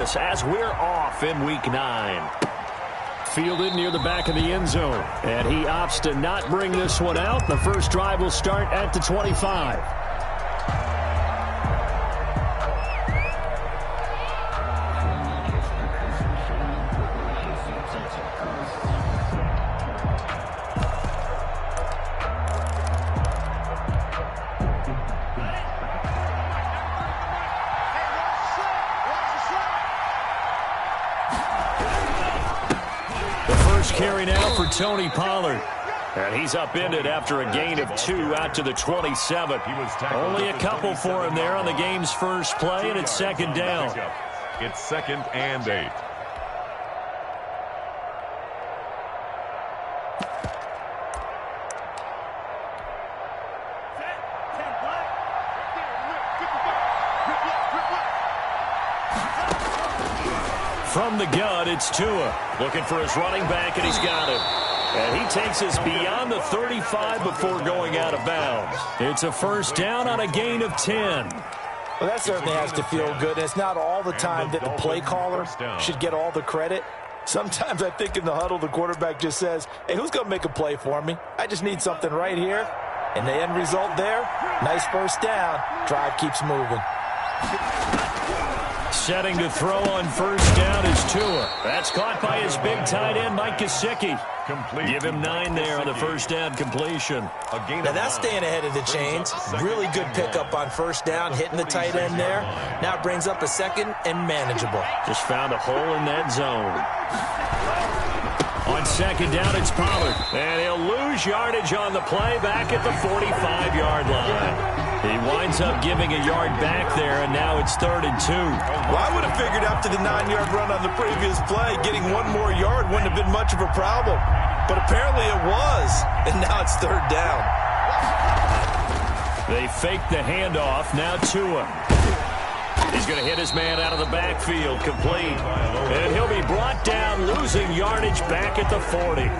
as we're off in Week 9. Fielded near the back of the end zone, and he opts to not bring this one out. The first drive will start at the 25. Carry now for Tony Pollard. And he's upended after a gain of 2 out to the 27. Only a couple for him there on the game's first play, and it's second down. It's 2nd and 8. From the gun, it's Tua. Looking for his running back, and he's got it. And he takes us beyond the 35 before going out of bounds. It's a first down on a gain of 10. Well, that certainly has to feel good. And it's not all the time that the play caller should get all the credit. Sometimes I think in the huddle, the quarterback just says, hey, who's going to make a play for me? I just need something right here. And the end result there, nice first down. Drive keeps moving. Setting to throw on first down is Tua. That's caught by his big tight end, Mike Gesicki. Give him 9 there on the first down completion. Now that's staying ahead of the chains. Really good pickup on first down, hitting the tight end there. Now it brings up a second and manageable. Just found a hole in that zone. On second down, it's Pollard. And he'll lose yardage on the play back at the 45-yard line. He winds up giving a yard back there, and now it's 3rd and 2. Well, I would have figured after the 9-yard run on the previous play, getting 1 more yard wouldn't have been much of a problem. But apparently it was, and now it's 3rd down. They fake the handoff. Now Tua. He's going to hit his man out of the backfield, complete. And he'll be brought down, losing yardage back at the 40.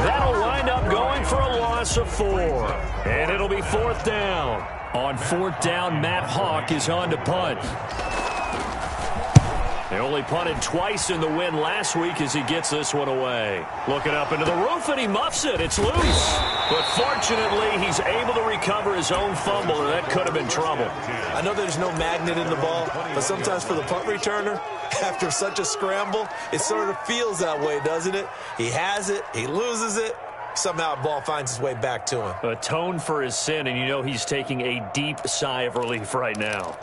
That'll wind up going for a loss of 4. And it'll be 4th down. On 4th down, Matt Hawk is on to punt. They only punted twice in the win last week as he gets this one away. Looking up into the roof, and he muffs it. It's loose. But fortunately, he's able to recover his own fumble, and that could have been trouble. I know there's no magnet in the ball, but sometimes for the punt returner, after such a scramble, it sort of feels that way, doesn't it? He has it, he loses it, somehow the ball finds its way back to him. Atone for his sin, and you know he's taking a deep sigh of relief right now.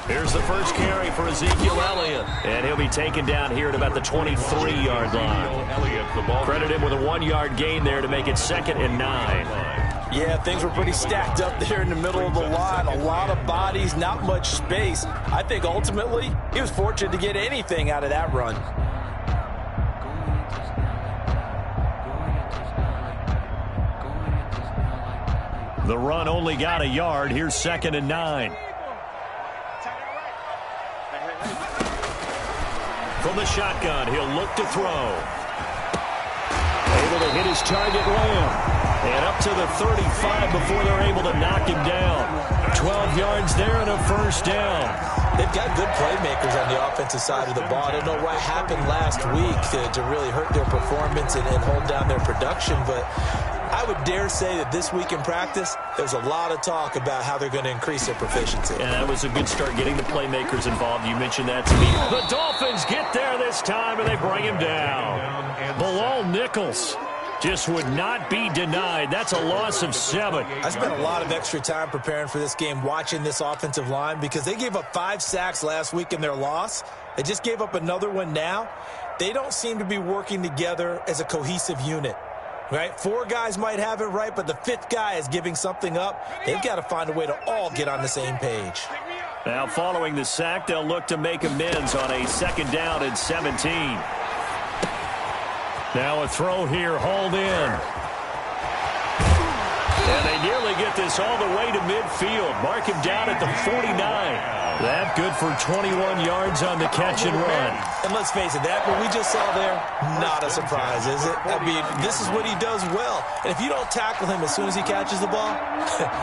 Here's the first carry for Ezekiel Elliott. And he'll be taken down here at about the 23-yard line. Credit him with a 1-yard gain there to make it 2nd and 9. Yeah, things were pretty stacked up there in the middle of the line. A lot of bodies, not much space. I think ultimately he was fortunate to get anything out of that run. The run only got a yard. Here's 2nd and 9. From the shotgun, he'll look to throw. Able to hit his target, Lamb. And up to the 35 before they're able to knock him down. 12 yards there and a first down. They've got good playmakers on the offensive side of the ball. I don't know what happened last week to really hurt their performance and hold down their production, but I would dare say that this week in practice, there's a lot of talk about how they're going to increase their proficiency. And that was a good start getting the playmakers involved. You mentioned that to me. The Dolphins get there this time, and they bring him down. Bilal Nichols just would not be denied. That's a loss of 7. I spent a lot of extra time preparing for this game, watching this offensive line, because they gave up 5 sacks last week in their loss. They just gave up another one now. They don't seem to be working together as a cohesive unit. Right? 4 guys might have it right, but the 5th guy is giving something up. They've got to find a way to all get on the same page. Now, following the sack, they'll look to make amends on a 2nd down and 17. Now a throw here, hauled in. And they nearly to get this all the way to midfield. Mark him down at the 49. That good for 21 yards on the catch and run. And let's face it, that what we just saw there, not a surprise, is it? I mean, this is what he does well. And if you don't tackle him as soon as he catches the ball,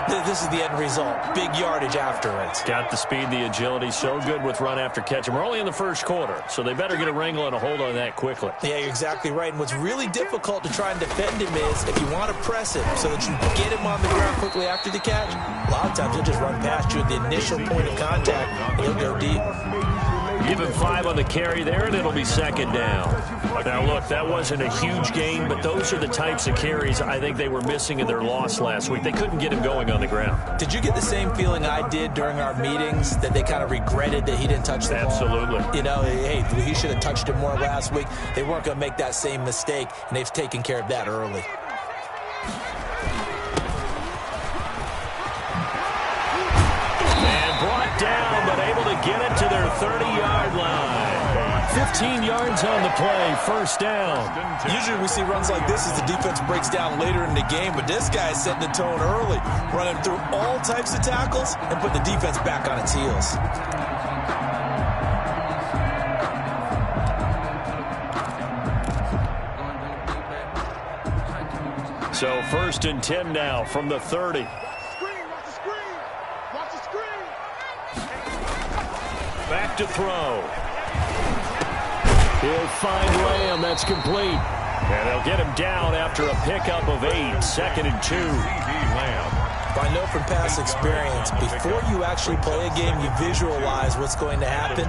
this is the end result. Big yardage afterwards. Got the speed, the agility, so good with run after catch. And we're only in the first quarter, so they better get a wrangle and a hold on that quickly. Yeah, you're exactly right. And what's really difficult to try and defend him is if you want to press him so that you get him on the ground quickly after the catch, a lot of times he'll just run past you at the initial point of contact, and he'll go deep. Give him 5 on the carry there, and it'll be second down. Now, look, that wasn't a huge gain, but those are the types of carries I think they were missing in their loss last week. They couldn't get him going on the ground. Did you get the same feeling I did during our meetings, that they kind of regretted that he didn't touch the ball? Absolutely. You know, hey, he should have touched it more last week. They weren't going to make that same mistake, and they've taken care of that early. Down, but able to get it to their 30-yard line. 15 yards on the play, first down. Usually we see runs like this as the defense breaks down later in the game, but this guy is setting the tone early, running through all types of tackles and put the defense back on its heels. So first and 10 now from the 30. Back to throw. He'll find Lamb. That's complete. And they'll get him down after a pickup of 8. Second and 2. I know from past experience, before you actually play a game, you visualize what's going to happen.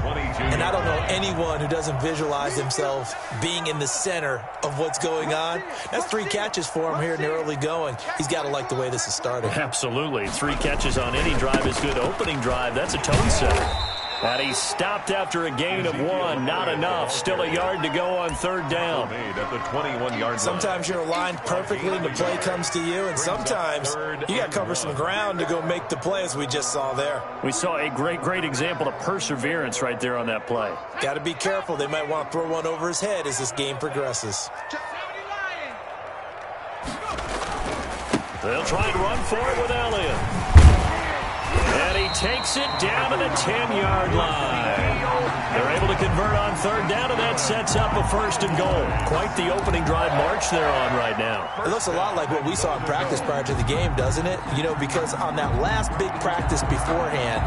And I don't know anyone who doesn't visualize themselves being in the center of what's going on. That's 3 catches for him here in the early going. He's got to like the way this is starting. Absolutely. 3 catches on any drive is good. Opening drive, that's a tone setter. And he stopped after a gain of 1. Not enough. Still a yard to go on third down. At the 21-yard line. Sometimes you're aligned perfectly and the play comes to you, and sometimes you got to cover some ground to go make the play, as we just saw there. We saw a great example of perseverance right there on that play. Got to be careful. They might want to throw one over his head as this game progresses. They'll try and run for it with Elliott. And he takes it down to the 10-yard line. They're able to convert on third down, and that sets up a first and goal. Quite the opening drive march they're on right now. It looks a lot like what we saw in practice prior to the game, doesn't it? You know, because on that last big practice beforehand,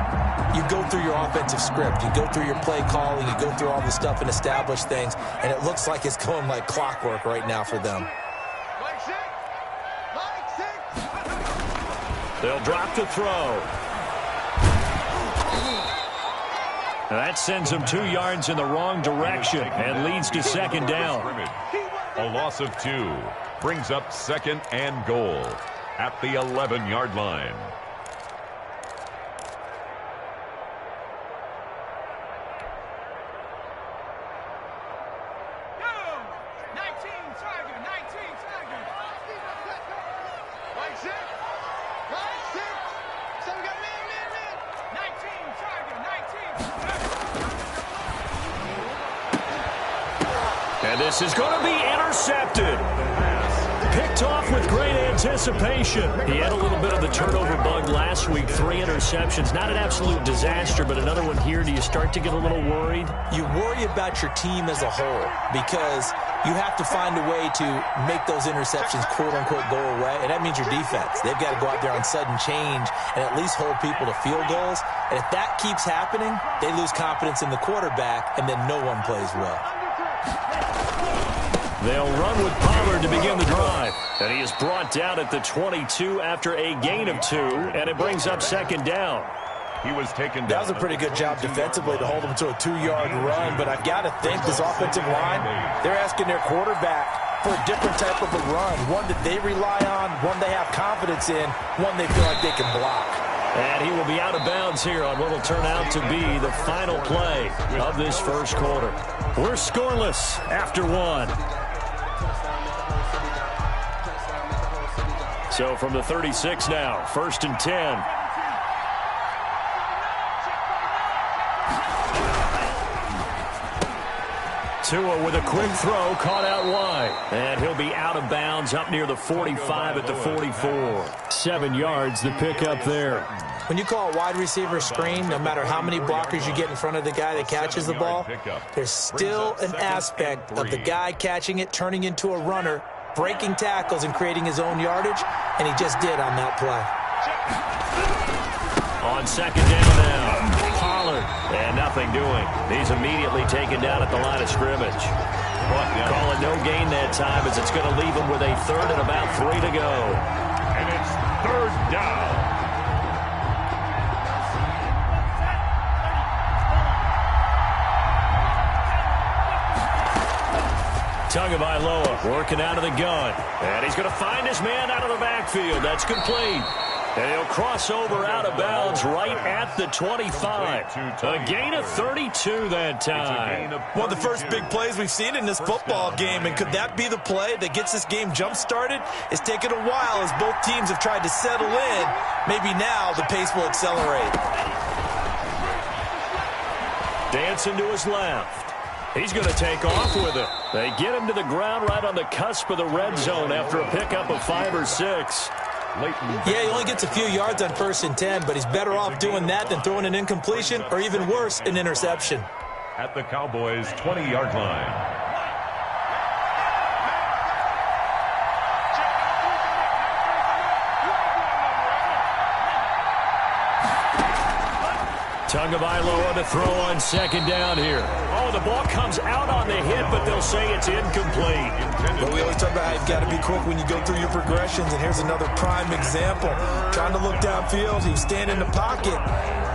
you go through your offensive script. You go through your play calling. You go through all the stuff and establish things, and it looks like it's going like clockwork right now for them. They'll drop to throw. That sends him 2 yards in the wrong direction and leads to second down. A loss of 2 brings up second and goal at the 11-yard line. And this is going to be intercepted. Picked off with great anticipation. He had a little bit of the turnover bug last week. 3 interceptions. Not an absolute disaster, but another one here. Do you start to get a little worried? You worry about your team as a whole because you have to find a way to make those interceptions, quote-unquote, go away. And that means your defense. They've got to go out there on sudden change and at least hold people to field goals. And if that keeps happening, they lose confidence in the quarterback, and then no one plays well. They'll run with Pollard to begin the drive. And he is brought down at the 22 after a gain of 2, and it brings up second down. He was taken down. That was a pretty good job defensively to hold him to a 2-yard run, but I've got to think this offensive line, they're asking their quarterback for a different type of a run, one that they rely on, one they have confidence in, one they feel like they can block. And he will be out of bounds here on what will turn out to be the final play of this first quarter. We're scoreless after 1. So from the 36 now, first and 10. Tua with a quick throw, caught out wide. And he'll be out of bounds up near the 45 at the 44. 7 yards, the pickup there. When you call a wide receiver screen, no matter how many blockers you get in front of the guy that catches the ball, there's still an aspect of the guy catching it, turning into a runner, breaking tackles and creating his own yardage, and he just did on that play. On second down now, Pollard, and nothing doing. He's immediately taken down at the line of scrimmage. Call it no gain that time as it's going to leave him with a third and about 3 to go. And it's third down. Tagovailoa working out of the gun. And he's going to find his man out of the backfield. That's complete. And he'll cross over out of bounds right at the 25. A gain of 32 that time. One of the first big plays we've seen in this football game. And could that be the play that gets this game jump-started? It's taken a while as both teams have tried to settle in. Maybe now the pace will accelerate. Dancing to his left. He's going to take off with it. They get him to the ground right on the cusp of the red zone after a pickup of 5 or 6. Yeah, he only gets a few yards on 1st and 10, but he's better off doing that than throwing an incompletion or even worse, an interception. At the Cowboys' 20-yard line. Tagovailoa to throw on second down here. Oh, the ball comes out on the hit, but they'll say it's incomplete. But we always talk about how you've got to be quick when you go through your progressions, and here's another prime example. Trying to look downfield, he was standing in the pocket,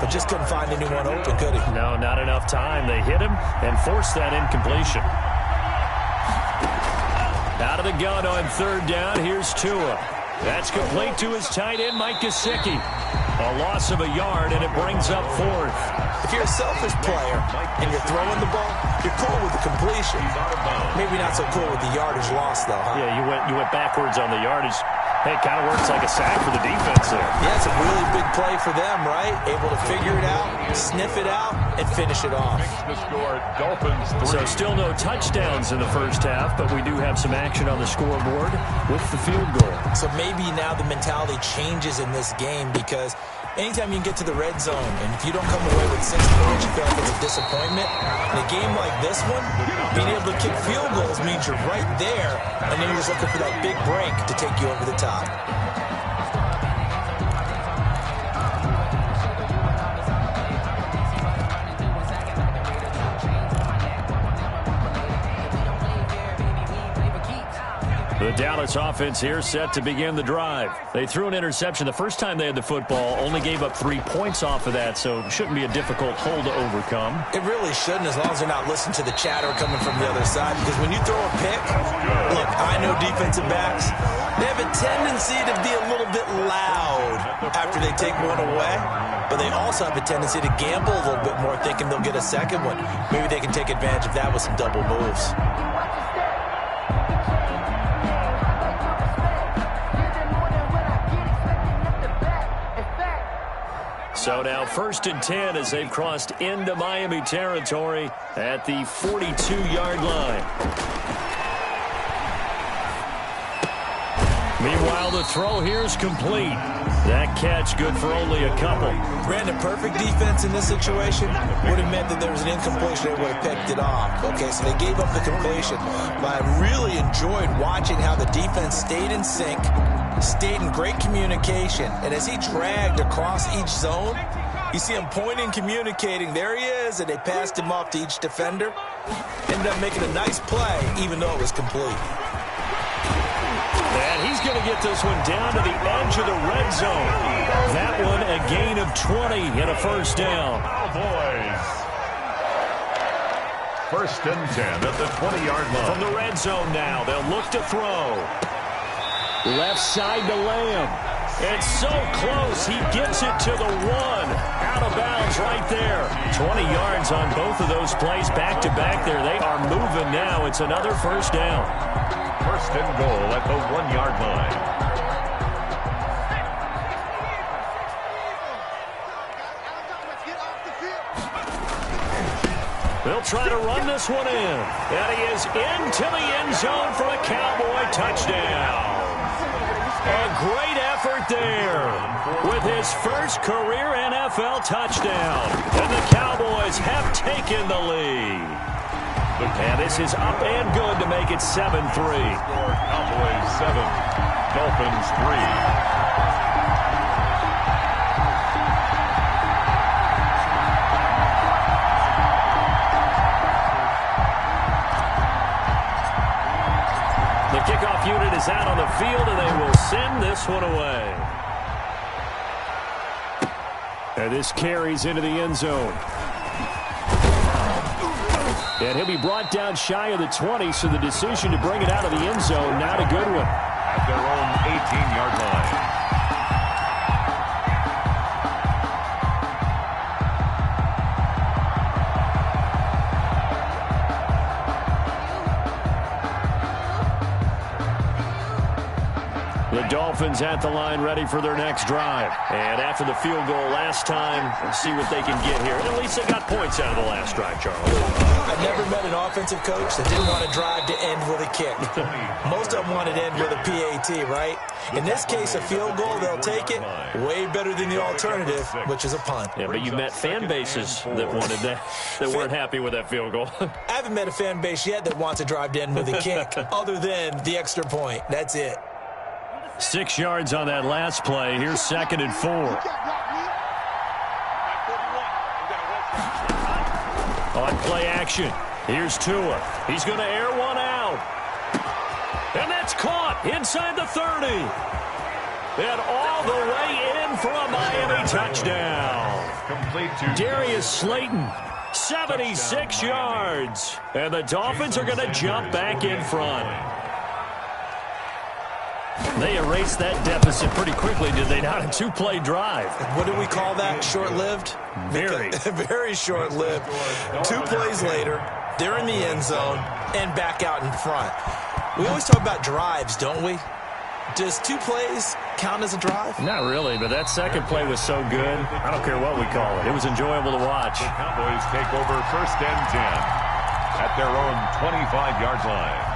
but just couldn't find anyone open, could he? No, not enough time. They hit him and forced that incompletion. Out of the gun on third down, here's Tua. That's complete to his tight end, Mike Gesicki. A loss of a yard, and it brings up 4th. If you're a selfish player and you're throwing the ball, you're cool with the completion. Maybe not so cool with the yardage loss, though, huh? Yeah, you went backwards on the yardage. Hey, it kind of works like a sack for the defense there. Yeah, it's a really big play for them, right? Able to figure it out, sniff it out, and finish it off. The score, Dolphins 3. So still no touchdowns in the first half, but we do have some action on the scoreboard with the field goal. So maybe now the mentality changes in this game because anytime you can get to the red zone, and if you don't come away with 6 points, you feel like it's a disappointment. In a game like this one, being able to kick field goals means you're right there, and then you're just looking for that big break to take you over the top. The Dallas offense here set to begin the drive. They threw an interception the first time they had the football, only gave up 3 points off of that, so it shouldn't be a difficult hole to overcome. It really shouldn't, as long as they're not listening to the chatter coming from the other side, because when you throw a pick, look, I know defensive backs, they have a tendency to be a little bit loud after they take one away, but they also have a tendency to gamble a little bit more, thinking they'll get a second one. Maybe they can take advantage of that with some double moves. So now 1st and 10 as they've crossed into Miami territory at the 42-yard line. Meanwhile, the throw here is complete. That catch good for only a couple. Brandon, perfect defense in this situation would have meant that there was an incompletion. They would have picked it off. Okay, so they gave up the completion. But I really enjoyed watching how the defense stayed in sync, stayed in great communication. And as he dragged across each zone, you see him pointing, communicating. There he is, and they passed him off to each defender. Ended up making a nice play, even though it was complete. And he's going to get this one down to the edge of the red zone. That one a gain of 20 and a first down. Cowboys. 1st and 10 at the 20-yard line. From the red zone now, they'll look to throw. Left side to Lamb. It's so close, he gets it to the 1. Out of bounds right there. 20 yards on both of those plays back-to-back there. They are moving now. It's another first down. 1st and goal at the 1-yard line. They'll try to run this one in. And he is into the end zone for a Cowboy touchdown. A great effort there with his first career NFL touchdown. And the Cowboys have taken the lead. And this is up and good to make it 7-3. Cowboys 7, Dolphins 3. The kickoff unit is out on the field, and they will send this one away. And this carries into the end zone. And he'll be brought down shy of the 20, so the decision to bring it out of the end zone, not a good one. At their own 18-yard line. The Dolphins at the line ready for their next drive. And after the field goal last time, we'll see what they can get here. And at least they got points out of the last drive, Charles. I've never met an offensive coach that didn't want to drive to end with a kick. Most of them wanted to end with a PAT, right? In this case, a field goal, they'll take it. Way better than the alternative, which is a punt. Yeah, but you met fan bases that wanted that weren't happy with that field goal. I haven't met a fan base yet that wants to drive to end with a kick, other than the extra point. That's it. 6 yards on that last play. Here's 2nd and 4. On play action. Here's Tua. He's going to air one out. And that's caught inside the 30. And all the way in for a Miami touchdown. Complete to Darius Slayton, 76 yards. And the Dolphins are going to jump back in front. They erased that deficit pretty quickly, did they not? A 2-play drive. What do we call that? Short-lived? Very. Very short-lived. 2 plays later, they're in the end zone and back out in front. We always talk about drives, don't we? Does 2 plays count as a drive? Not really, but that second play was so good. I don't care what we call it. It was enjoyable to watch. The Cowboys take over 1st and 10 at their own 25-yard line.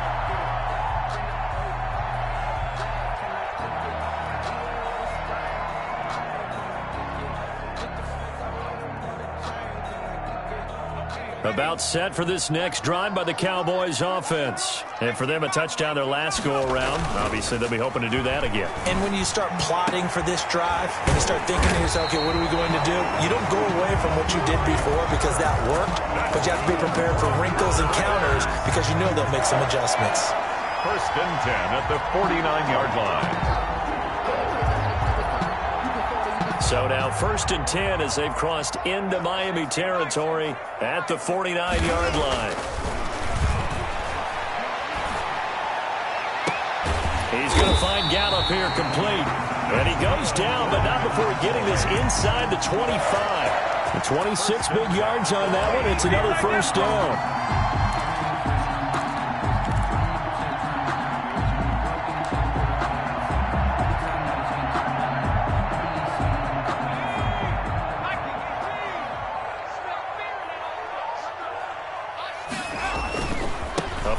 About set for this next drive by the Cowboys offense. And for them, a touchdown their last go-around. Obviously, they'll be hoping to do that again. And when you start plotting for this drive, and you start thinking to yourself, okay, what are we going to do? You don't go away from what you did before because that worked, but you have to be prepared for wrinkles and counters because you know they'll make some adjustments. 1st and 10 at the 49-yard line. So now 1st and 10 as they've crossed into Miami territory at the 49-yard line. He's going to find Gallup here complete. And he goes down, but not before getting this inside the 25. The 26 big yards on that one. It's another 1st down.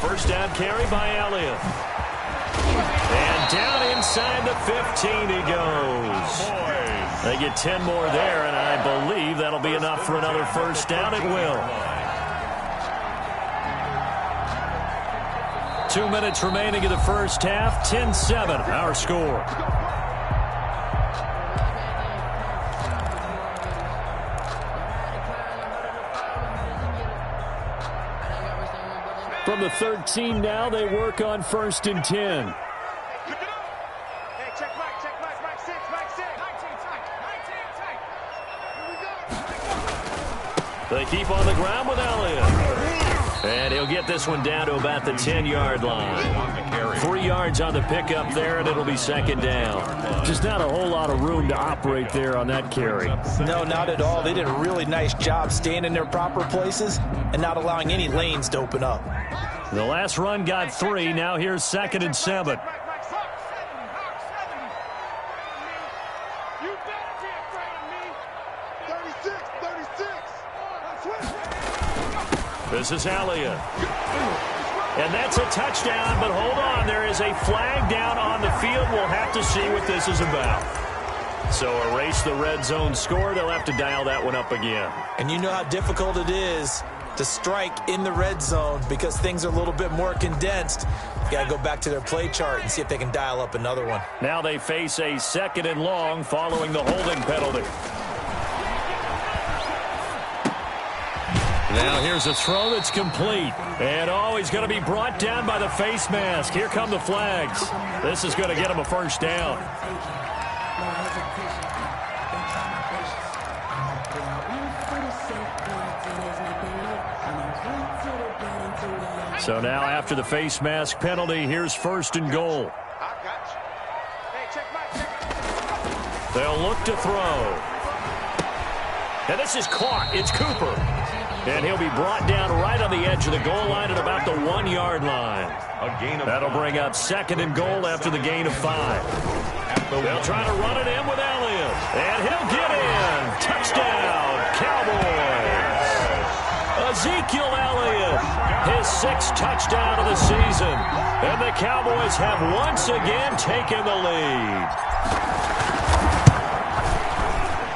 First down carry by Elliott. And down inside the 15 he goes. They get 10 more there, and I believe that'll be enough for another 1st down. It will. 2 minutes remaining in the first half. 10-7, our score. From the 13 now, they work on 1st and 10. They keep on the ground with Elliott. And he'll get this one down to about the 10-yard line. 3 yards on the pickup there, and it'll be 2nd down. Just not a whole lot of room to operate there on that carry. No, not at all. They did a really nice job staying in their proper places and not allowing any lanes to open up. The last run got 3. Now here's 2nd and 7. This is Elliott. And that's a touchdown, but hold on. There is a flag down on the field. We'll have to see what this is about. So erase the red zone score. They'll have to dial that one up again. And you know how difficult it is to strike in the red zone because things are a little bit more condensed. You got to go back to their play chart and see if they can dial up another one. Now they face a 2nd and long following the holding penalty. Now here's a throw that's complete. And he's going to be brought down by the face mask. Here come the flags. This is going to get him a first down. So now after the face mask penalty, here's 1st and goal. They'll look to throw. And this is caught. It's Cooper. And he'll be brought down right on the edge of the goal line at about the 1-yard line. That'll bring up 2nd and goal after the gain of 5. They'll try to run it in with Elliott. And he'll get in. Touchdown, Cowboys. Ezekiel Elliott, his 6th touchdown of the season. And the Cowboys have once again taken the lead.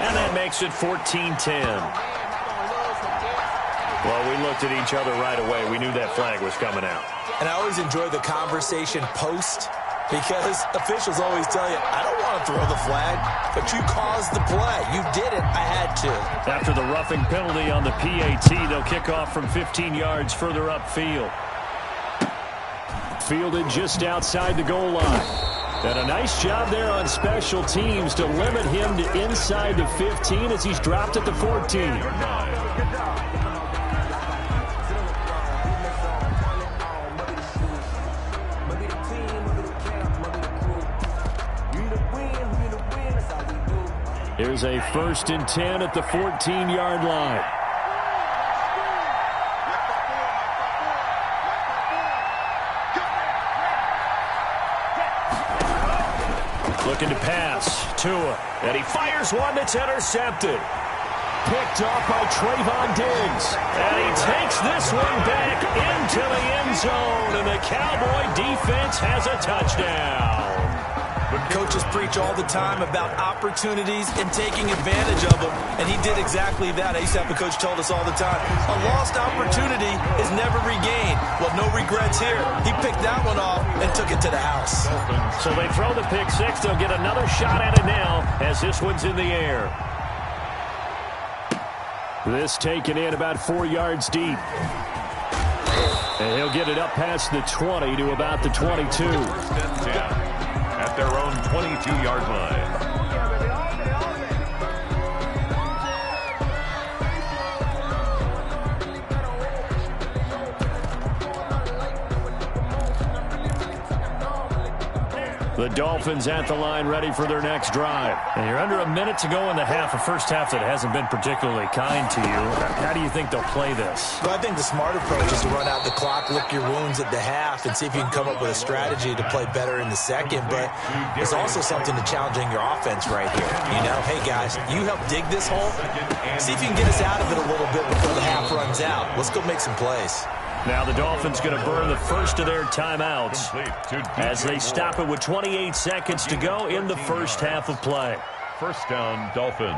And that makes it 14-10. Well, we looked at each other right away. We knew that flag was coming out. And I always enjoy the conversation post because officials always tell you, I don't want to throw the flag, but you caused the play. You did it. I had to. After the roughing penalty on the PAT, they'll kick off from 15 yards further upfield. Fielded just outside the goal line. And a nice job there on special teams to limit him to inside the 15 as he's dropped at the 14. Here's a 1st and 10 at the 14-yard line. Looking to pass. Tua. And he fires one that's intercepted. Picked off by Trayvon Diggs. And he takes this one back into the end zone. And the Cowboy defense has a touchdown. Coaches preach all the time about opportunities and taking advantage of them, and he did exactly that. I used to have a coach told us all the time, a lost opportunity is never regained. Well, no regrets here. He picked that one off and took it to the house. So they throw the pick six. They'll get another shot at it now as this one's in the air. This taken in about 4 yards deep. And he'll get it up past the 20 to about the 22. At their own 22-yard line. The Dolphins at the line ready for their next drive. And you're under a minute to go in the half, a first half that hasn't been particularly kind to you. How do you think they'll play this? Well, I think the smart approach is to run out the clock, lick your wounds at the half, and see if you can come up with a strategy to play better in the second. But there's also something to challenging your offense right here. You know, hey, guys, you help dig this hole. See if you can get us out of it a little bit before the half runs out. Let's go make some plays. Now the Dolphins going to burn the first of their timeouts as they stop it with 28 seconds to go in the first half of play. First down, Dolphins.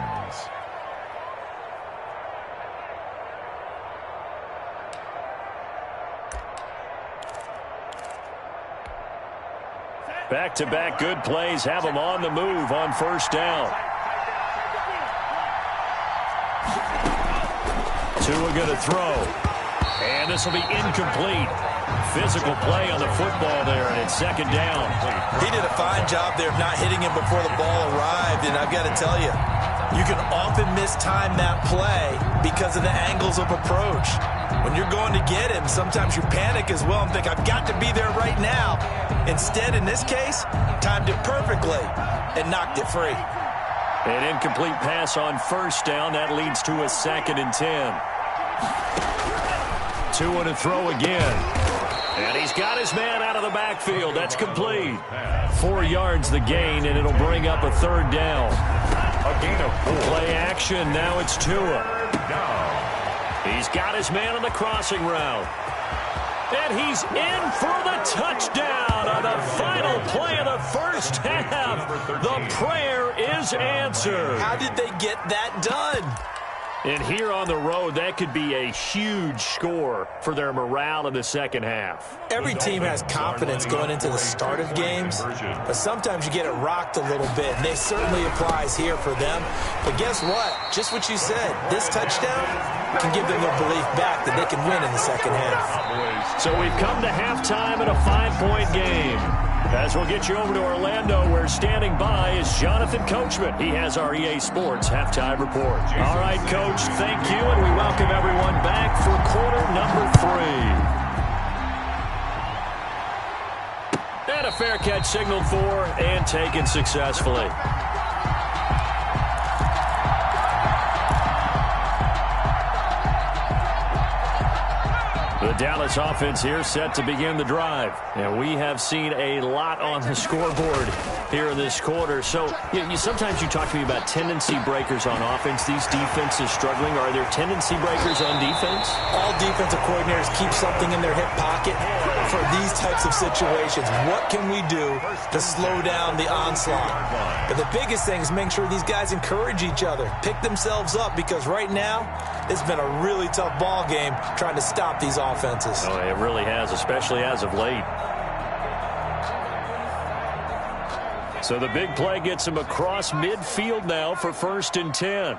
Back-to-back good plays have them on the move on first down. Tua going to throw. And this will be incomplete. Physical play on the football there, and it's second down. He did a fine job there of not hitting him before the ball arrived, and I've got to tell you, you can often mistime that play because of the angles of approach. When you're going to get him, sometimes you panic as well and think, I've got to be there right now. Instead, in this case, timed it perfectly and knocked it free. An incomplete pass on first down. That leads to a 2nd and 10. Tua to throw again. And he's got his man out of the backfield. That's complete. 4 yards the gain, and it'll bring up a third down. A gain of 4. Play action. Now it's Tua. He's got his man on the crossing route. And he's in for the touchdown on the final play of the first half. The prayer is answered. How did they get that done? And here on the road, that could be a huge score for their morale in the second half. Every team has confidence going into the start of games, but sometimes you get it rocked a little bit, and it certainly applies here for them. But guess what? Just what you said, this touchdown can give them their belief back that they can win in the second half. So we've come to halftime in a 5-point game. As we'll get you over to Orlando, where standing by is Jonathan Coachman. He has our EA Sports halftime report. All right, Coach, thank you, and we welcome everyone back for quarter number 3. And a fair catch signaled for and taken successfully. The Dallas offense here set to begin the drive. And we have seen a lot on the scoreboard here in this quarter. So, sometimes you talk to me about tendency breakers on offense. These defenses struggling. Are there tendency breakers on defense? All defensive coordinators keep something in their hip pocket for these types of situations. What can we do to slow down the onslaught? But the biggest thing is make sure these guys encourage each other, pick themselves up, because right now it's been a really tough ball game trying to stop these offenses. Oh, it really has, especially as of late. So the big play gets him across midfield now for 1st and 10.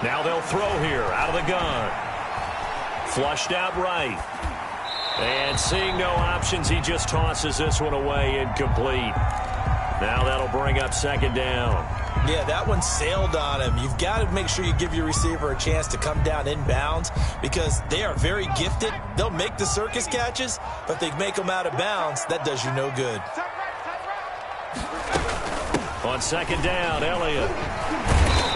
Now they'll throw here out of the gun. Flushed out right. And seeing no options, he just tosses this one away, incomplete. Now that'll bring up 2nd down. Yeah, that one sailed on him. You've got to make sure you give your receiver a chance to come down inbounds, because they are very gifted. They'll make the circus catches, but they make them out of bounds. That does you no good. On 2nd down, Elliott.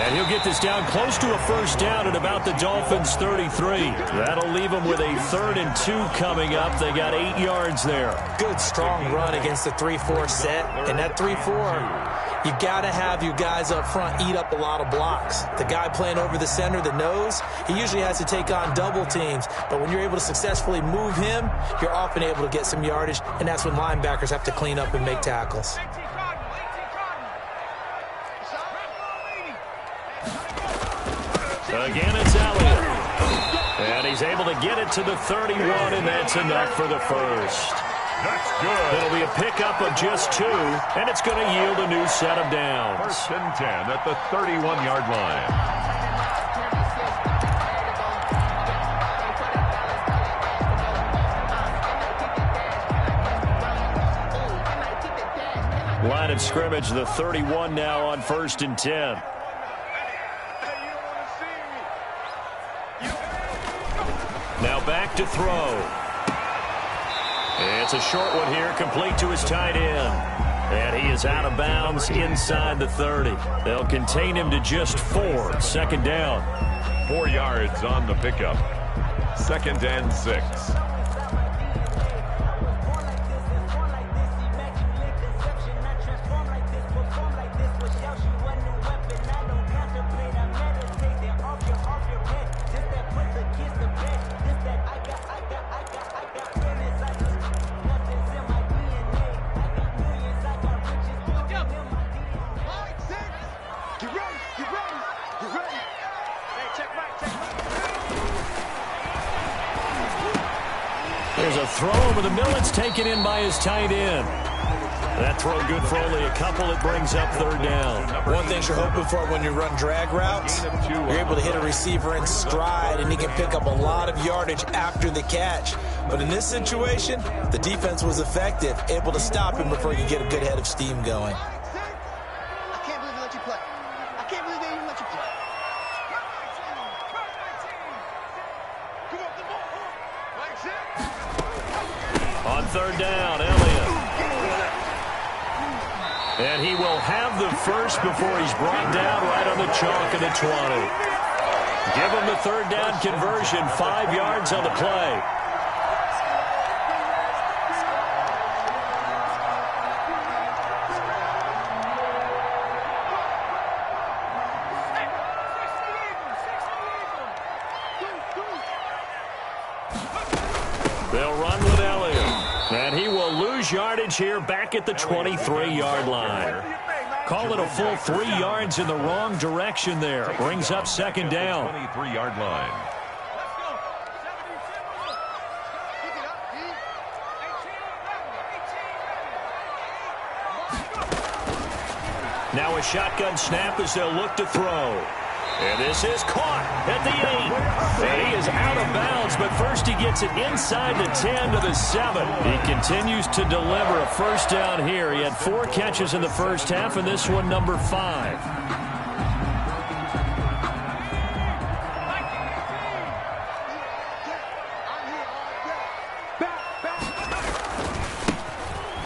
And he'll get this down close to a 1st down at about the Dolphins' 33. That'll leave them with a 3rd and 2 coming up. They got 8 yards there. Good, strong run against the 3-4 set. And that 3-4, you've got to have your guys up front eat up a lot of blocks. The guy playing over the center, the nose, he usually has to take on double teams. But when you're able to successfully move him, you're often able to get some yardage, and that's when linebackers have to clean up and make tackles. Again, it's Elliott. And he's able to get it to the 31, and that's enough for the first. That's good. It'll be a pickup of just 2, and it's going to yield a new set of downs. 1st and 10 at the 31-yard line. Line of scrimmage, the 31 now on 1st and 10. Now back to throw. It's a short one here, complete to his tight end. And he is out of bounds inside the 30. They'll contain him to just 4. 2nd down. 4 yards on the pickup. 2nd and 6. There's a throw over the middle. It's taken in by his tight end. That throw good for only a couple. It brings up 3rd down. One thing you're hoping for when you run drag routes, you're able to hit a receiver in stride, and he can pick up a lot of yardage after the catch. But in this situation, the defense was effective, able to stop him before he could get a good head of steam going. I can't believe they let you play. I can't believe they even let you play. On 3rd down, Elliott. And he will have the first before he's brought down right on the chalk of the 20. Give him the 3rd down conversion, 5 yards on the play. gains yardage here back at the 23-yard line. Call it a full 3 yards in the wrong direction there. Brings up second down. 23-yard line. Now a shotgun snap as they'll look to throw. And this is caught at the 8. And he is out of bounds, but first he gets it inside the 10 to the 7. He continues to deliver a first down here. He had 4 catches in the first half, and this one number 5.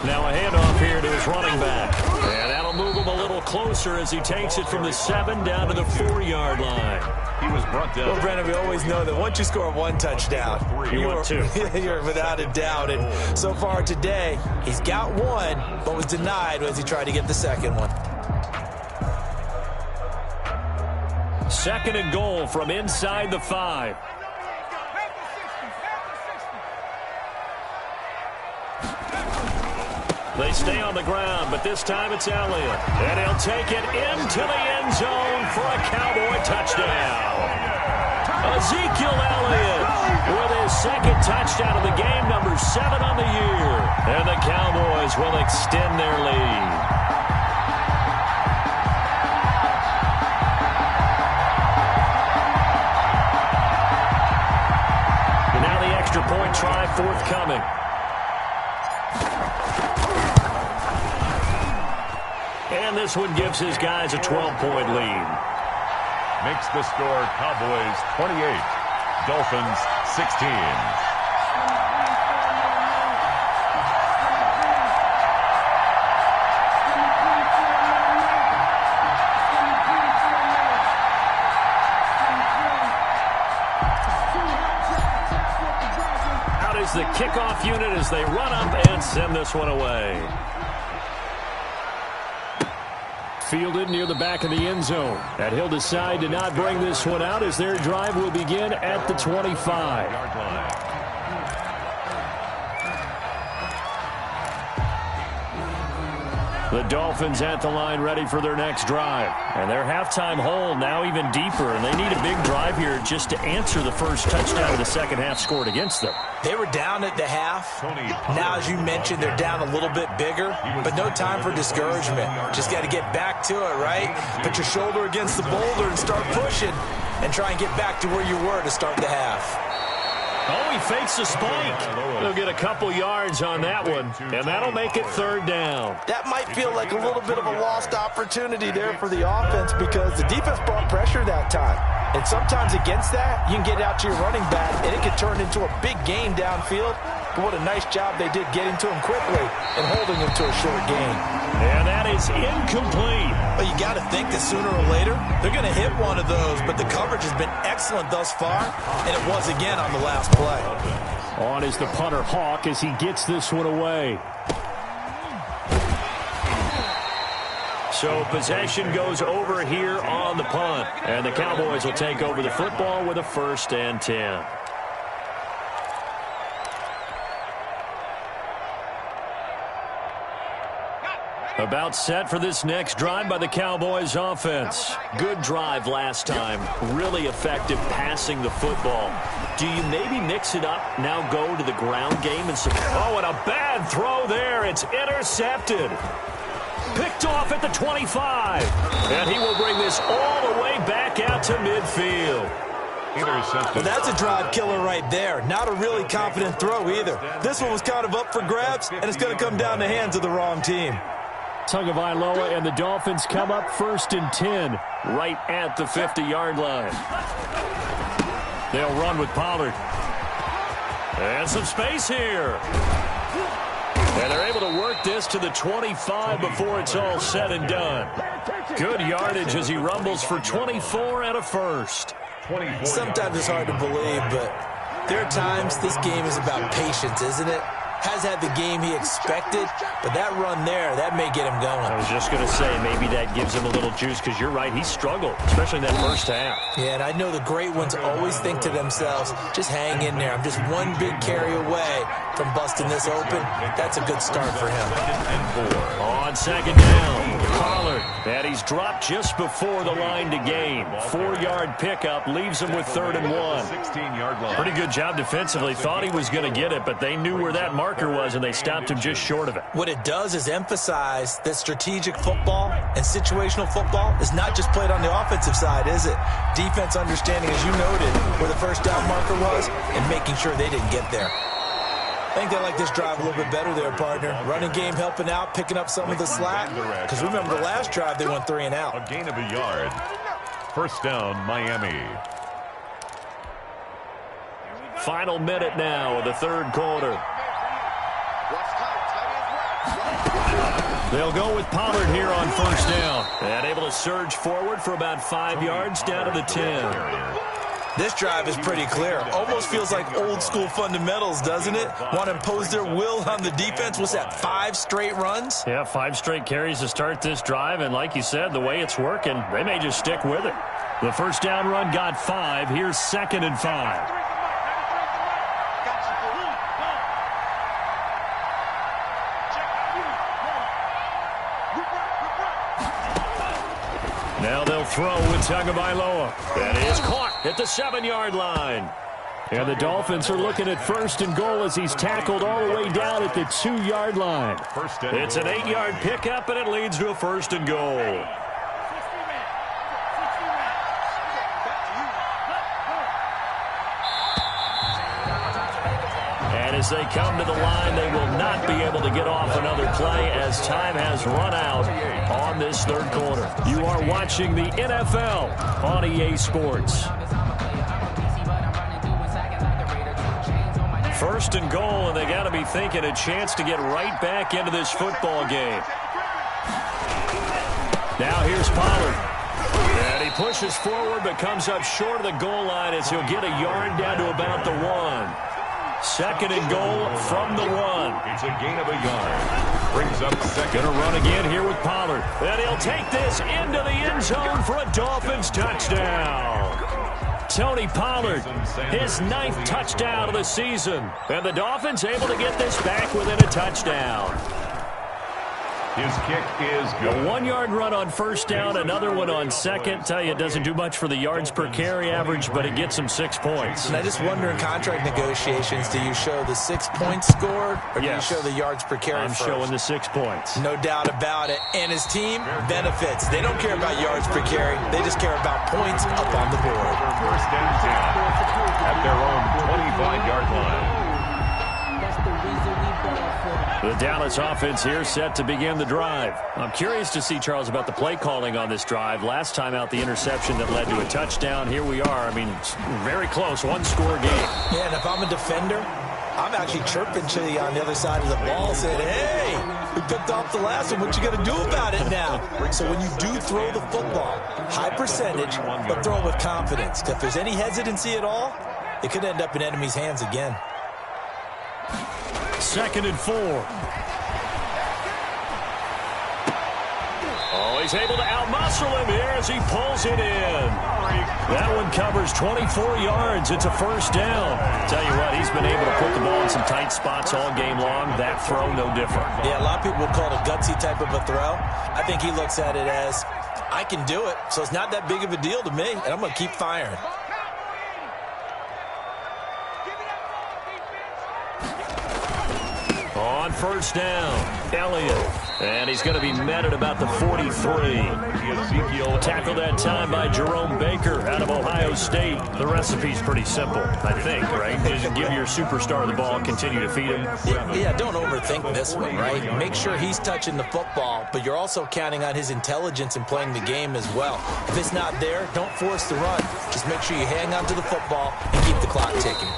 Now a handoff here to his running back. And that'll move him a little closer as he takes it from the 7 down to the 4-yard line. He was brought down. Well, Brandon, we always know that once you score 1 touchdown, you want 2. You're without a doubt. And so far today, he's got 1, but was denied as he tried to get the second one. 2nd and goal from inside the 5. They stay on the ground, but this time it's Elliott. And he'll take it into the end zone for a Cowboy touchdown. Ezekiel Elliott with his 2nd touchdown of the game, number 7 on the year. And the Cowboys will extend their lead. And now the extra point try forthcoming. And this one gives his guys a 12-point lead. Makes the score Cowboys 28, Dolphins 16. Out is the kickoff unit as they run up and send this one away. Fielded near the back of the end zone. And he'll decide to not bring this one out as their drive will begin at the 25. The Dolphins at the line ready for their next drive. And their halftime hole now even deeper, and they need a big drive here just to answer the first touchdown of the second half scored against them. They were down at the half. Now, as you mentioned, they're down a little bit bigger, but no time for discouragement. Just got to get back to it, right? Put your shoulder against the boulder and start pushing and try and get back to where you were to start the half. Oh, he fakes the spike. They'll get a couple yards on that one, and that'll make it 3rd down. That might feel like a little bit of a lost opportunity there for the offense because the defense brought pressure that time. And sometimes against that, you can get out to your running back, and it can turn into a big game downfield. But what a nice job they did getting to him quickly and holding him to a short gain. And that is incomplete. But you got to think that sooner or later, they're going to hit one of those. But the coverage has been excellent thus far, and it was again on the last play. On is the punter Hawk as he gets this one away. So possession goes over here on the punt. And the Cowboys will take over the football with a 1st and 10. About set for this next drive by the Cowboys offense. Good drive last time. Really effective passing the football. Do you maybe mix it up, now go to the ground game? And oh, and a bad throw there. It's intercepted. Picked off at the 25. And he will bring this all the way back out to midfield. Well, that's a drive killer right there. Not a really confident throw either. This one was kind of up for grabs, and it's going to come down the hands of the wrong team. Tagovailoa and the Dolphins come up 1st and 10 right at the 50-yard line. They'll run with Pollard. And some space here. And they're able to work this to the 25 before it's all said and done. Good yardage as he rumbles for 24 and a 1st. Sometimes it's hard to believe, but there are times this game is about patience, isn't it? has had the game he expected, but that run there, that may get him going. I was just going to say, maybe that gives him a little juice, because you're right, he struggled, especially in that first half. Yeah, and I know the great ones always think to themselves, just hang in there. I'm just one big carry away from busting this open. That's a good start for him. On second down, Pollard. And he's dropped just before the line to gain. 4-yard pickup leaves him with 3rd and 1. 16-yard line. Pretty good job defensively. Thought he was going to get it, but they knew where that marker was, and they stopped him just short of it. What it does is emphasize that strategic football and situational football is not just played on the offensive side, is it? Defense understanding, as you noted, where the first down marker was and making sure they didn't get there. I think they like this drive a little bit better there, partner. Running game helping out, picking up some of the slack. Because remember, the last drive, they went 3 and out. A gain of a yard. First down, Miami. Final minute now of the third quarter. They'll go with Pollard here on first down. And able to surge forward for about 5 yards down to the 10. This drive is pretty clear. Almost feels like old school fundamentals, doesn't it? Want to impose their will on the defense. What's that, 5 straight runs? Yeah, 5 straight carries to start this drive. And like you said, the way it's working, they may just stick with it. The first down run got 5. Here's 2nd and 5. Now they'll throw with Tagovailoa. That is caught at the 7-yard line. And the Dolphins are looking at 1st and goal as he's tackled all the way down at the 2-yard line. It's an 8-yard pickup, and it leads to a 1st and goal. And as they come to the line, they will not be able to get off another play as time has run out on this third quarter. You are watching the NFL on EA Sports. 1st and goal, and they got to be thinking a chance to get right back into this football game. Now here's Pollard. And he pushes forward but comes up short of the goal line as he'll get a yard down to about the 1. 2nd and goal from the 1. It's a gain of a yard. Brings up 2nd. Going to run again here with Pollard. And he'll take this into the end zone for a Dolphins touchdown. Tony Pollard, his 9th touchdown of the season. And the Dolphins able to get this back within a touchdown. His kick is good. A 1-yard run on first down, another one on second. Tell you, it doesn't do much for the yards per carry average, but it gets him 6 points. And I just wonder in contract negotiations, do you show the 6 points scored, or do you show the yards per carry I'm first? showing the 6 points. No doubt about it. And his team benefits. They don't care about yards per carry. They just care about points up on the board. First down 10 at their own 25-yard line. The Dallas offense here set to begin the drive. I'm curious to see, Charles, about the play calling on this drive. Last time out, the interception that led to a touchdown. Here we are. I mean, it's very close, 1-score game. Yeah, and if I'm a defender, I'm actually chirping to you on the other side of the ball, saying, hey, we picked off the last one. What you going to do about it now? So when you do throw the football, high percentage, but throw it with confidence. If there's any hesitancy at all, it could end up in enemy's hands again. 2nd and 4. Oh, he's able to outmuscle him here as he pulls it in. That one covers 24 yards. It's a first down. Tell you what, he's been able to put the ball in some tight spots all game long. That throw, no different. Yeah, a lot of people would call it a gutsy type of a throw. I think he looks at it as, I can do it, so it's not that big of a deal to me, and I'm going to keep firing. On first down, Elliott. And he's going to be met at about the 43. Tackled that time by Jerome Baker out of Ohio State. The recipe's pretty simple, I think, right? Just give your superstar the ball, continue to feed him. Yeah, don't overthink this one, right? Make sure he's touching the football, but you're also counting on his intelligence in playing the game as well. If it's not there, don't force the run. Just make sure you hang on to the football and keep the clock ticking.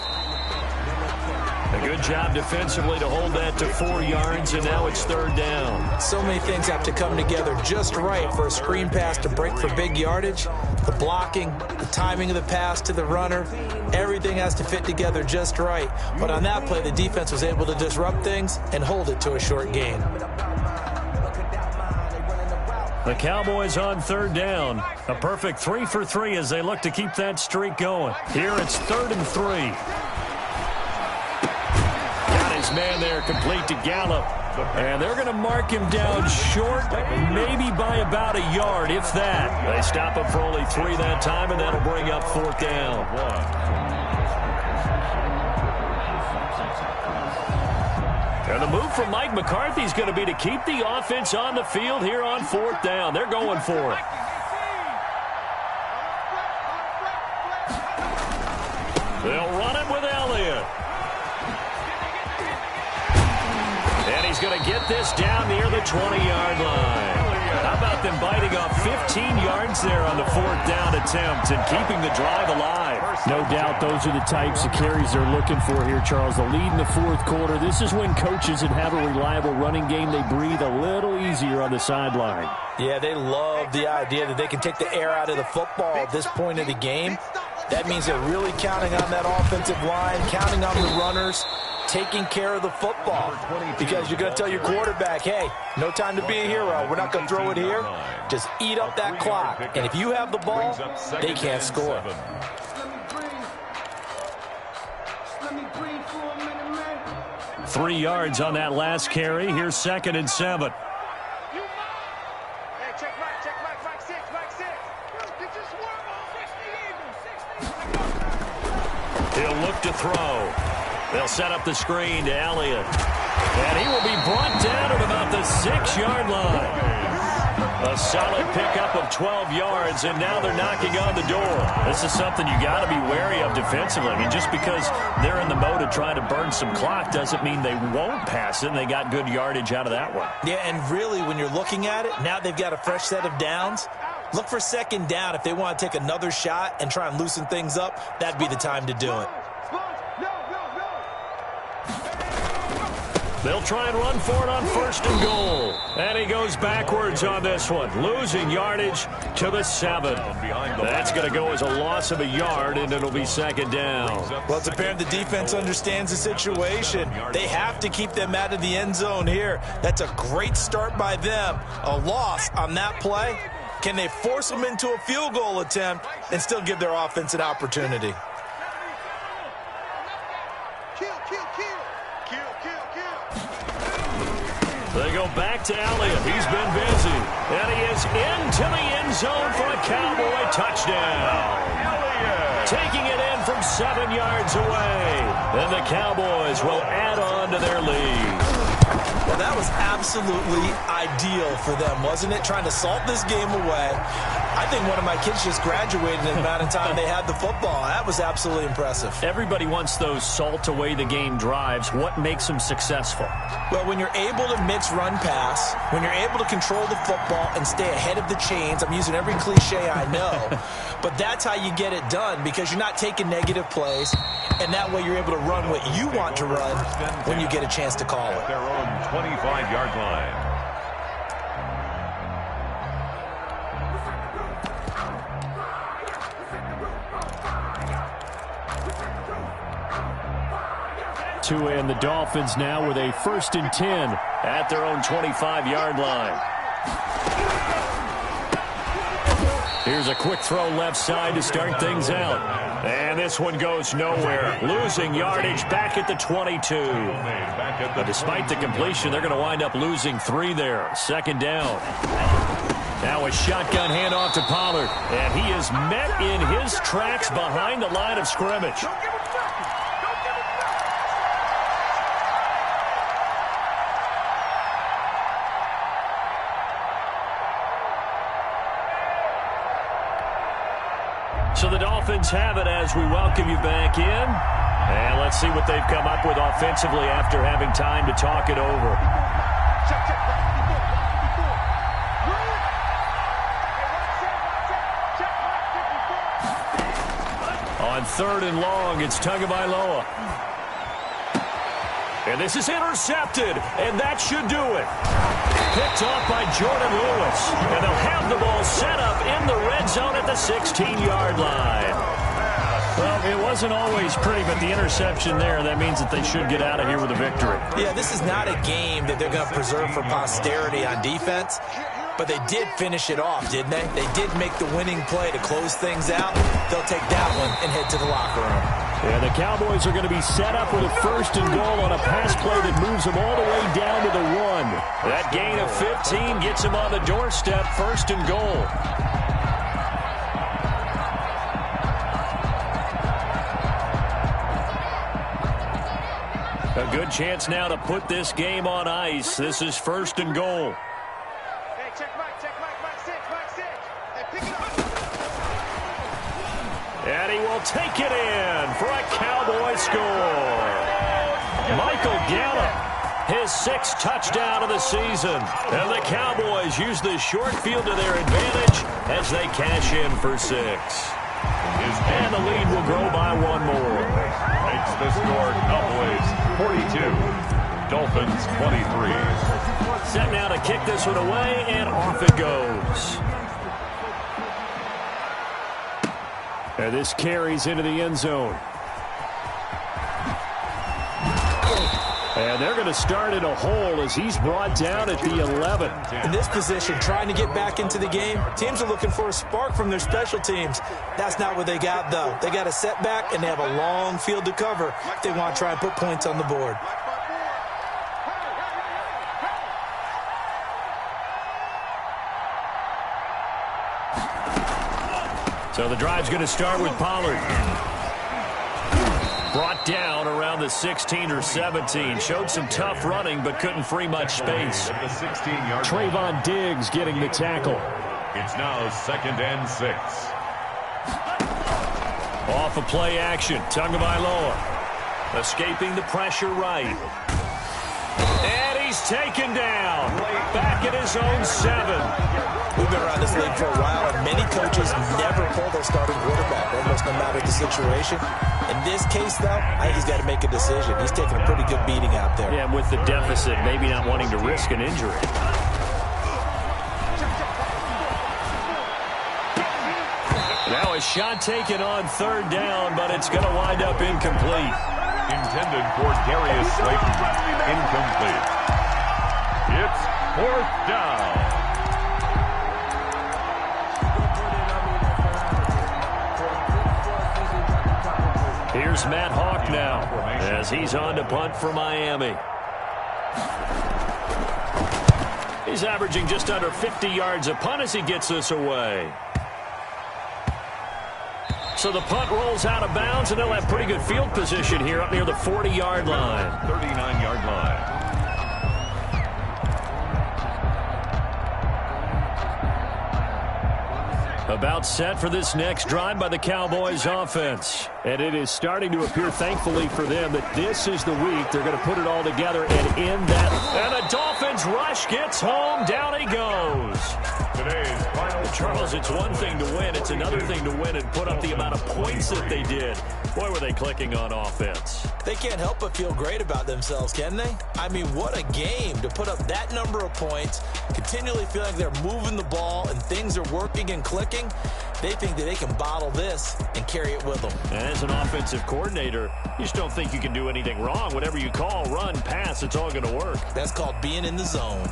They Good job defensively to hold that to 4 yards, and now it's 3rd down. So many things have to come together just right for a screen pass to break for big yardage. The blocking, the timing of the pass to the runner, everything has to fit together just right. But on that play, the defense was able to disrupt things and hold it to a short gain. The Cowboys on 3rd down. A perfect 3 for 3 as they look to keep that streak going. Here it's 3rd and 3. Got his man there complete to Gallup. And they're going to mark him down short, maybe by about a yard, if that. They stop him for only 3 that time, and that'll bring up 4th down. And the move from Mike McCarthy is going to be to keep the offense on the field here on 4th down. They're going for it. They'll run it with Elliott. And he's going to get this down near the 20-yard line. How about them biting off 15 yards there on the 4th down attempt and keeping the drive alive? No doubt those are the types of carries they're looking for here, Charles. The lead in the 4th quarter. This is when coaches that have a reliable running game, they breathe a little easier on the sideline. Yeah, they love the idea that they can take the air out of the football at this point of the game. That means they're really counting on that offensive line, counting on the runners, taking care of the football. Because you're going to tell your quarterback, hey, no time to be a hero. We're not going to throw it here. Just eat up that clock. And if you have the ball, they can't score. Three yards on that last carry. Here's 2nd and 7. He'll look to throw. They'll set up the screen to Elliott. And he will be brought down at about the 6-yard line. A solid pickup of 12 yards, and now they're knocking on the door. This is something you got to be wary of defensively. I mean, just because they're in the mode of trying to burn some clock doesn't mean they won't pass it, and they got good yardage out of that one. Yeah, and really, when you're looking at it, now they've got a fresh set of downs. Look for 2nd down. If they want to take another shot and try and loosen things up, that'd be the time to do it. They'll try and run for it on 1st and goal. And he goes backwards on this one, losing yardage to the 7. That's going to go as a loss of a yard, and it'll be 2nd down. Well, it's apparent the defense understands the situation. They have to keep them out of the end zone here. That's a great start by them. A loss on that play. Can they force them into a field goal attempt and still give their offense an opportunity? They go back to Elliott. He's been busy. And he is into the end zone for a Cowboy touchdown. Taking it in from 7 yards away. And the Cowboys will add on to their lead. Well, that was absolutely ideal for them, wasn't it? Trying to salt this game away. I think one of my kids just graduated in the amount of time they had the football. That was absolutely impressive. Everybody wants those salt away the game drives. What makes them successful? Well, when you're able to mix run-pass, when you're able to control the football and stay ahead of the chains, I'm using every cliche I know, but that's how you get it done because you're not taking negative plays, and that way you're able to run what you want to run when you get a chance to call it. Their own 25-yard line. Tua and the Dolphins now with a 1st and 10 at their own 25-yard line. Here's a quick throw left side to start things out. And this one goes nowhere. Losing yardage back at the 22. But despite the completion, they're going to wind up losing 3 there. 2nd down. Now a shotgun handoff to Pollard. And he is met in his tracks behind the line of scrimmage. So the Dolphins have it as we welcome you back in. And let's see what they've come up with offensively after having time to talk it over. On 3rd and long, it's Tagovailoa. And this is intercepted, and that should do it. Picked off by Jordan Lewis. And they'll have the ball set up in the red zone at the 16-yard line. Well, it wasn't always pretty, but the interception there, that means that they should get out of here with a victory. Yeah, this is not a game that they're going to preserve for posterity on defense, but they did finish it off, didn't they? They did make the winning play to close things out. They'll take that one and head to the locker room. Yeah, the Cowboys are going to be set up with a 1st and goal on a pass play that moves them all the way down to the 1. That gain of 15 gets them on the doorstep, 1st and goal. A good chance now to put this game on ice. This is 1st and goal. Hey, check Mike 6. Hey, pick it up. And he will take it in for a Cowboy score. Michael Gallup, his 6th touchdown of the season. And the Cowboys use the short field to their advantage as they cash in for 6. And the lead will grow by 1 more. Makes the score Cowboys 42, Dolphins 23. Set now to kick this one away, and off it goes. And this carries into the end zone. And they're going to start in a hole as he's brought down at the 11. In this position, trying to get back into the game, teams are looking for a spark from their special teams. That's not what they got, though. They got a setback, and they have a long field to cover if they want to try and put points on the board. So the drive's going to start with Pollard. Brought down around the 16 or 17. Showed some tough running, but couldn't free much space. At the 16-yard Trayvon Diggs getting the tackle. It's now 2nd and 6. Off of play action. Tagovailoa escaping the pressure right. And he's taken down. Back at his own 7. We've been around this league for a while, and many coaches never pull their starting quarterback, almost no matter the situation. In this case, though, I think he's got to make a decision. He's taking a pretty good beating out there. Yeah, and with the deficit, maybe not wanting to risk an injury. Now a shot taken on 3rd down, but it's going to wind up incomplete. Intended for Darius Slayton. Incomplete. It's 4th down. Here's Matt Hawk now as he's on to punt for Miami. He's averaging just under 50 yards a punt as he gets this away. So the punt rolls out of bounds, and they'll have pretty good field position here up near the 40-yard line. 39-yard line. About set for this next drive by the Cowboys offense. And it is starting to appear, thankfully for them, that this is the week they're going to put it all together and end that. And the Dolphins rush gets home. Down he goes. Today's final. Charles, it's one thing to win. It's another thing to win and put up the amount of points that they did. Boy, were they clicking on offense. They can't help but feel great about themselves, can they? I mean, what a game to put up that number of points, continually feel like they're moving the ball and things are working and clicking. They think that they can bottle this and carry it with them. As an offensive coordinator, you just don't think you can do anything wrong. Whatever you call, run, pass, it's all going to work. That's called being in the zone.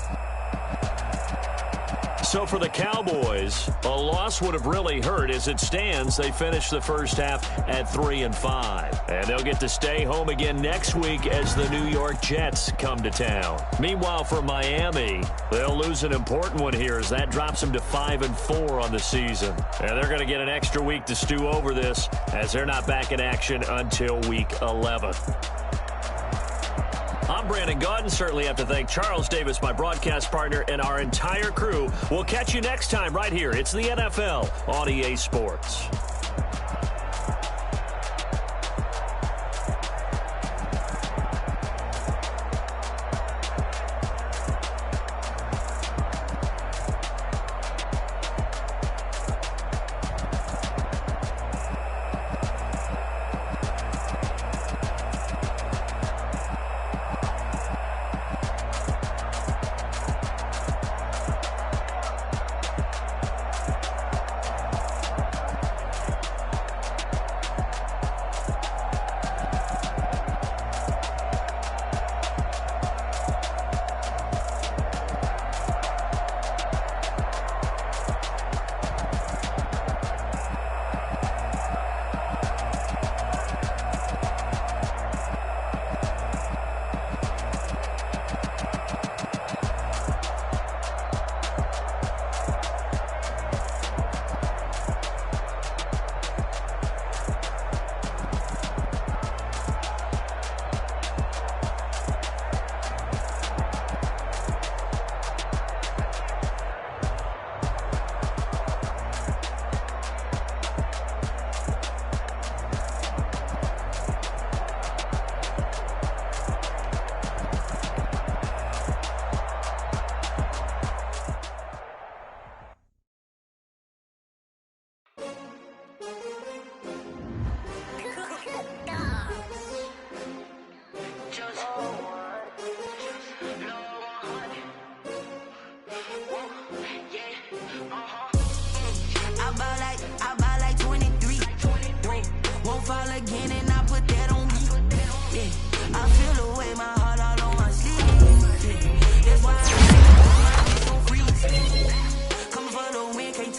So for the Cowboys, a loss would have really hurt. As it stands, they finished the first half at 3-5. And they'll get to stay home again next week as the New York Jets come to town. Meanwhile, for Miami, they'll lose an important one here as that drops them to 5-4 on the season. And they're going to get an extra week to stew over this as they're not back in action until week 11. I'm Brandon Gaudin. Certainly have to thank Charles Davis, my broadcast partner, and our entire crew. We'll catch you next time right here. It's the NFL on EA Sports.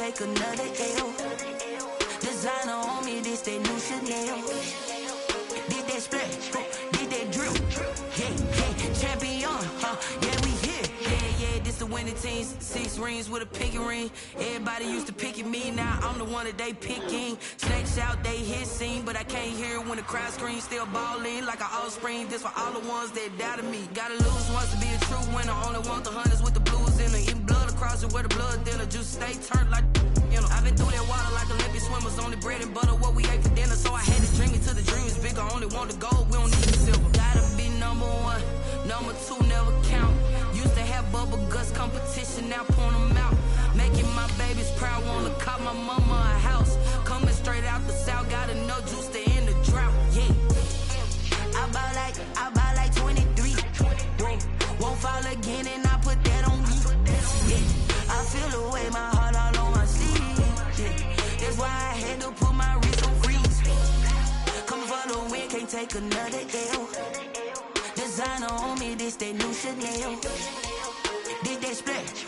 take another L. Designer on me, this that new Chanel. Did that splash, did that drip. Yeah, champion, yeah, we here. Yeah, this the winning teams. 6 rings with a pinky ring. Everybody used to picking me, now I'm the one that they picking. Snakes out, they hit scene, but I can't hear when the crowd screams. Still ballin' like an offspring. This for all the ones that doubted me. Gotta lose once to be a true winner. Only want the hunters with the blues in it. Eating blood across it where the blood dinner. Juice stay turned like, you know. I've been through that water like Olympic swimmers. Only bread and butter, what we ate for dinner. So I had to dream it till the dream is bigger. Only want the gold, we don't need the silver. Gotta be number 1, number 2 never count. Used to have bubble guts competition, now point them out. Making my babies proud, wanna cop my mama a house. Coming straight out the south, got enough juice to end the drought. Yeah, I buy like 23. Whoa, won't fall again, and I put that on me. Yeah, I feel the way, my heart all on my sleeve. Yeah, that's why I had to put my wrist on freeze. Coming for the win, can't take another L. Designer on me, this that new Chanel. Did that splash,